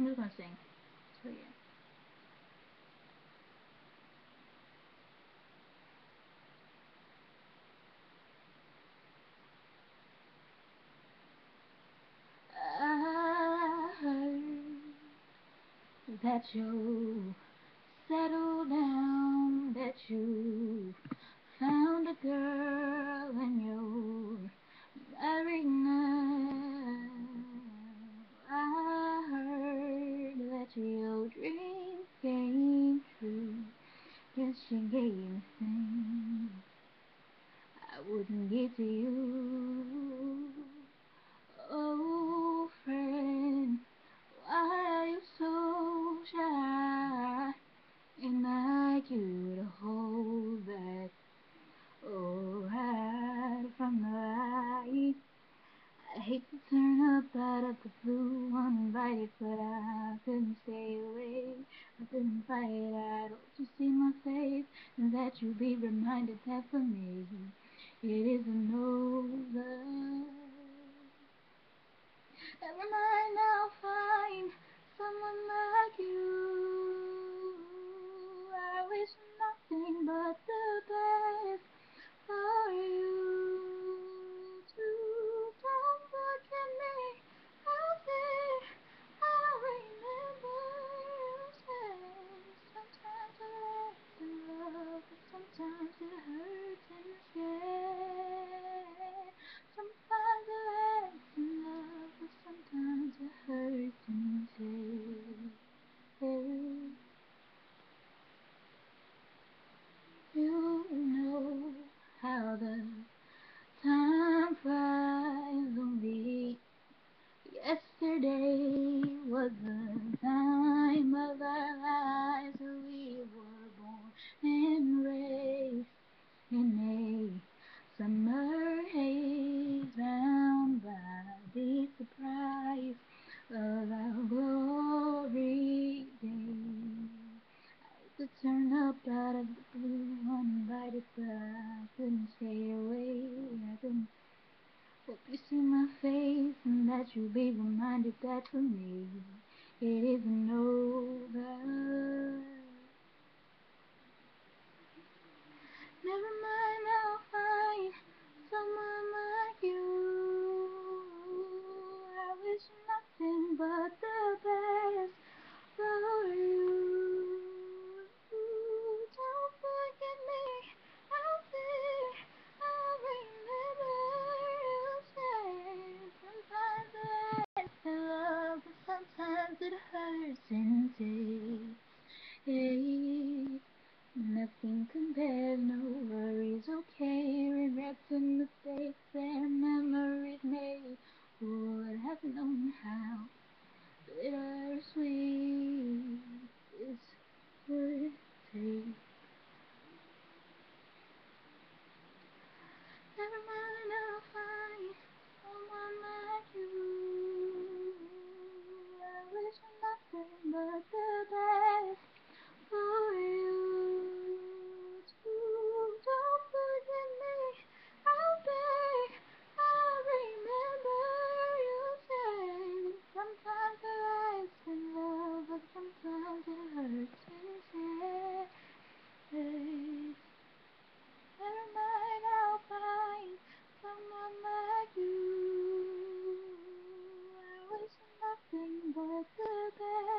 I'm just gonna sing. So yeah. I heard that you settled down, that you found a girl and you're married now. I heard that your dream came true. Yes, she gave me things I wouldn't give to you. Oh, friend, why are you so shy? And I you to hold back, oh, hide from the light. I hate to turn up out of the blue uninvited, but I couldn't stay away. I couldn't fight it. I hope you see my face, and that you'll be reminded that for me it isn't over. Never mind, I'll find someone like you. I wish nothing but the best for you too. Don't forget me out there. I'll remember you say sometimes it lasts in love, but sometimes it hurts instead. Sometimes it lasts in love, but sometimes it hurts instead. You know how the time flies. Only yesterday was the time of our lives. We were born and raised in a summer haze, bound by the surprise of our glory days. I could turn up out of the blue uninvited, but I couldn't stay away. I couldn't. Hope you see my face and that you'll be reminded that for me it isn't over. Never mind, I'll find someone like you. I wish nothing but the best for you. Don't forget me out there. I'll remember you say sometimes it's love, but sometimes it hurts inside. Hey, nothing compares, no worries, okay. Regrets and mistakes, their memories made. Would have known how bittersweet this would taste. Never mind, I'll find someone like you. I wish nothing but the best for you too. Don't forget me out there. I'll remember you say sometimes it lasts in love, but sometimes it hurts instead. Never mind, I'll find someone like you. I wish nothing but the best.